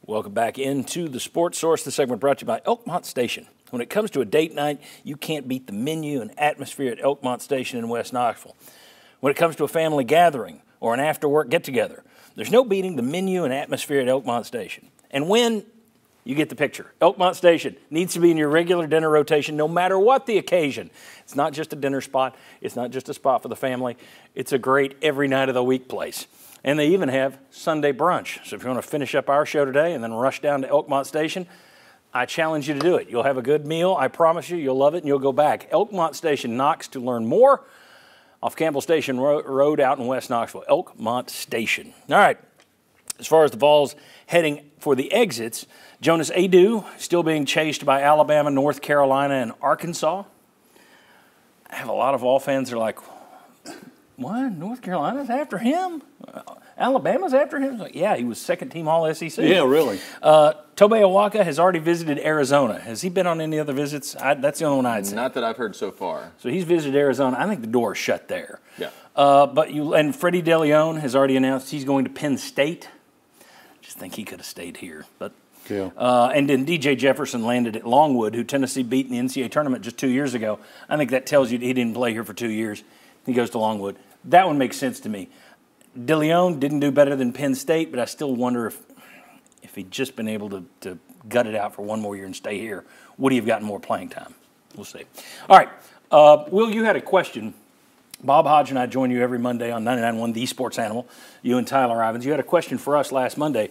Welcome back into the Sports Source. The segment brought to you by Elkmont Station. When it comes to a date night, you can't beat the menu and atmosphere at Elkmont Station in West Knoxville. When it comes to a family gathering or an after-work get-together, there's no beating the menu and atmosphere at Elkmont Station. And when you get the picture, Elkmont Station needs to be in your regular dinner rotation no matter what the occasion. It's not just a dinner spot. It's not just a spot for the family. It's a great every night of the week place. And they even have Sunday brunch. So if you want to finish up our show today and then rush down to Elkmont Station, I challenge you to do it. You'll have a good meal. I promise you, you'll love it and you'll go back. Elkmont Station, Knox, to learn more off Campbell Station Road out in West Knoxville. Elkmont Station. All right. As far as the Vols heading for the exits, Jonas Adu still being chased by Alabama, North Carolina, and Arkansas. I have a lot of Vol fans that are like, what? North Carolina's after him? Alabama's after him? Like, yeah, he was second-team All-SEC. Yeah, really. Tobey Awaka has already visited Arizona. Has he been on any other visits? That's the only one I'd say. Not that I've heard so far. So he's visited Arizona. I think the door is shut there. Yeah. And Freddie DeLeon has already announced he's going to Penn State. Just think he could have stayed here. But yeah. And then DJ Jefferson landed at Longwood, who Tennessee beat in the NCAA tournament just 2 years ago. I think that tells you he didn't play here for 2 years. He goes to Longwood. That one makes sense to me. DeLeon didn't do better than Penn State, but I still wonder if he'd just been able to gut it out for one more year and stay here, would he have gotten more playing time? We'll see. All right. Will, you had a question. Bob Hodge and I join you every Monday on 99.1 The Sports Animal, you and Tyler Ivins. You had a question for us last Monday.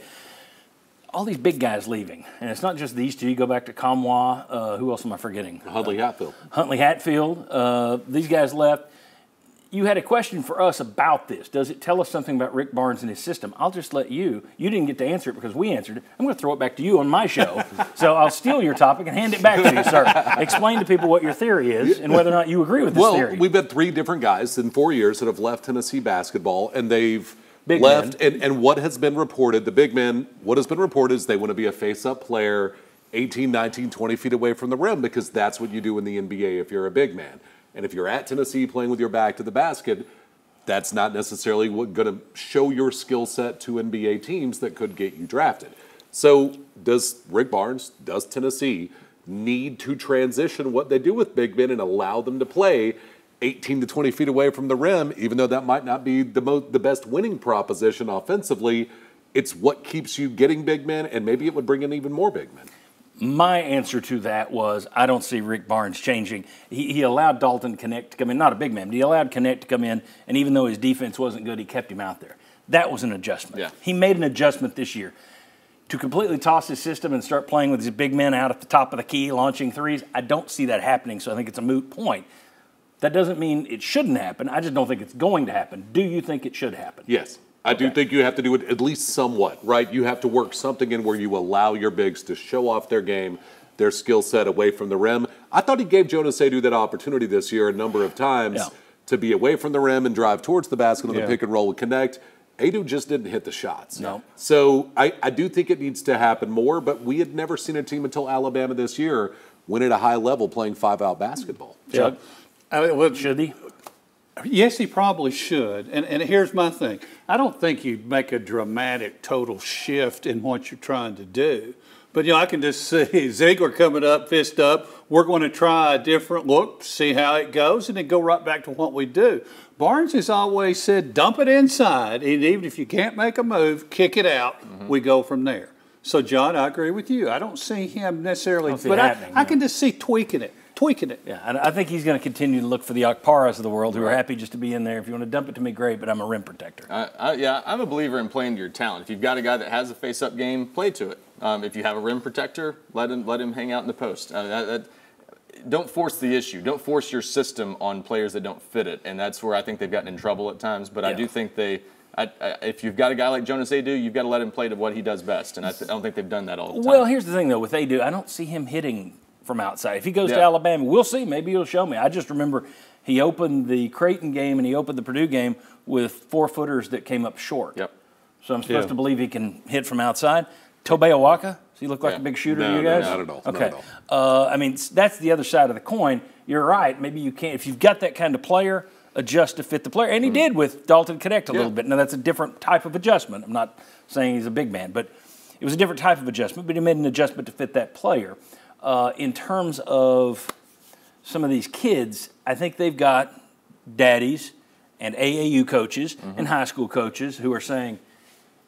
All these big guys leaving, and it's not just these two. You go back to Kamwa. Who else am I forgetting? Huntley Hatfield. Huntley Hatfield. These guys left. You had a question for us about this. Does it tell us something about Rick Barnes and his system? I'll just let you. You didn't get to answer it because we answered it. I'm going to throw it back to you on my show. So I'll steal your topic and hand it back to you, sir. Explain to people what your theory is and whether or not you agree with this theory. Well, we've had 3 different guys in 4 years that have left Tennessee basketball, and they've big left. Men. And what has been reported, the big men, what has been reported is they want to be a face-up player 18, 19, 20 feet away from the rim because that's what you do in the NBA if you're a big man. And if you're at Tennessee playing with your back to the basket, that's not necessarily going to show your skill set to NBA teams that could get you drafted. So does Rick Barnes, does Tennessee need to transition what they do with big men and allow them to play 18 to 20 feet away from the rim, even though that might not be the best winning proposition offensively? It's what keeps you getting big men, and maybe it would bring in even more big men. My answer to that was I don't see Rick Barnes changing. He allowed Dalton Connect to come in, not a big man, but he allowed Connect to come in, and even though his defense wasn't good, he kept him out there. That was an adjustment. Yeah. He made an adjustment this year. To completely toss his system and start playing with his big men out at the top of the key, launching threes, I don't see that happening, so I think it's a moot point. That doesn't mean it shouldn't happen. I just don't think it's going to happen. Do you think it should happen? Yes. I do think you have to do it at least somewhat, right? You have to work something in where you allow your bigs to show off their game, their skill set away from the rim. I thought he gave Jonas Adu that opportunity this year a number of times to be away from the rim and drive towards the basket on the pick and roll with Connect. Adu just didn't hit the shots. No. So I do think it needs to happen more, but we had never seen a team until Alabama this year win at a high level playing 5-out basketball. Chuck? Should he? Yes, he probably should. And here's my thing. I don't think you make a dramatic total shift in what you're trying to do. But, I can just see Ziegler coming up, fist up. We're going to try a different look, see how it goes, and then go right back to what we do. Barnes has always said, dump it inside, and even if you can't make a move, kick it out. We go from there. So, John, I agree with you. I don't see him necessarily, I can just see tweaking it. Yeah, and I think he's going to continue to look for the Okparas of the world who are happy just to be in there. If you want to dump it to me, great, but I'm a rim protector. Yeah, I'm a believer in playing to your talent. If you've got a guy that has a face-up game, play to it. If you have a rim protector, let him hang out in the post. Don't force the issue. Don't force your system on players that don't fit it, and that's where I think they've gotten in trouble at times. But I do think if you've got a guy like Jonas Adu, you've got to let him play to what he does best, and I don't think they've done that all the time. Well, here's the thing, though. With Adu, I don't see him hitting from outside. If he goes to Alabama, we'll see. Maybe he'll show me. I just remember he opened the Creighton game and he opened the Purdue game with 4-footers that came up short. Yep. So I'm supposed to believe he can hit from outside. Tobey Awaka, does he look like a big shooter to you guys? No, not at all. Okay. Not at all. I mean, that's the other side of the coin. You're right. Maybe you can't. If you've got that kind of player, adjust to fit the player. And he did with Dalton Connect a little bit. Now, that's a different type of adjustment. I'm not saying he's a big man. But it was a different type of adjustment, but he made an adjustment to fit that player. In terms of some of these kids, I think they've got daddies and AAU coaches and high school coaches who are saying,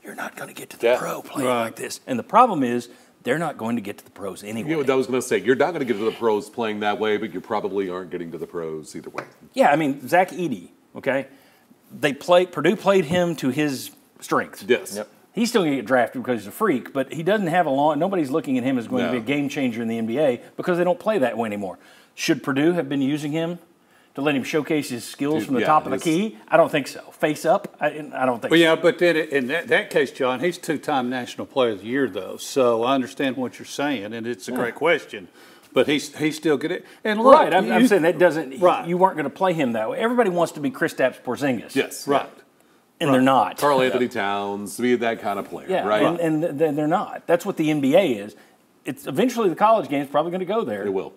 you're not going to get to the pro playing like this. And the problem is they're not going to get to the pros anyway. You know what I was going to say? You're not going to get to the pros playing that way, but you probably aren't getting to the pros either way. Yeah, I mean, Zach Edey, okay? Purdue played him to his strengths. Yes. Yep. He's still going to get drafted because he's a freak, but he doesn't have nobody's looking at him as going to be a game changer in the NBA because they don't play that way anymore. Should Purdue have been using him to let him showcase his skills from the top of the key? I don't think so. Face up? I don't think so. Yeah, but then in that case, John, he's two-time National Player of the Year, though. So I understand what you're saying, and it's a great question. But he's still good. And look, right, I'm saying that doesn't. Right. You weren't going to play him that way. Everybody wants to be Kristaps Porzingis. Yes. Right. And they're not. Karl Anthony Towns, be that kind of player, Yeah, right? and they're not. That's what the NBA is. It's eventually the college game is probably going to go there. It will.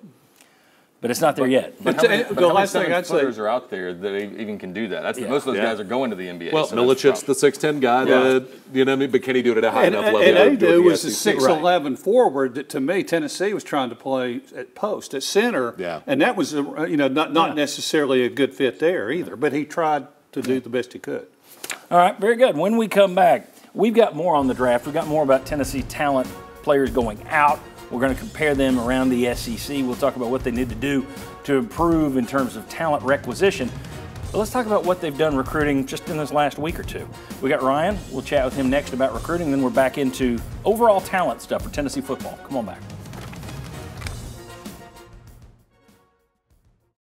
But it's not there yet. But how many seven-footers are out there that even can do that? Most of those guys are going to the NBA. Well, so Milicic's the 6'10 guy that, you know what I mean? But can he do it at a high enough level? And Adu was the a 6'11 forward that, to me, Tennessee was trying to play at post, at center. Yeah. And that was, not necessarily a good fit there either. But he tried to do the best he could. All right, very good. When we come back, we've got more on the draft. We've got more about Tennessee talent, players going out. We're going to compare them around the SEC. We'll talk about what they need to do to improve in terms of talent requisition. But let's talk about what they've done recruiting just in this last week or two. We got Ryan. We'll chat with him next about recruiting. Then we're back into overall talent stuff for Tennessee football. Come on back.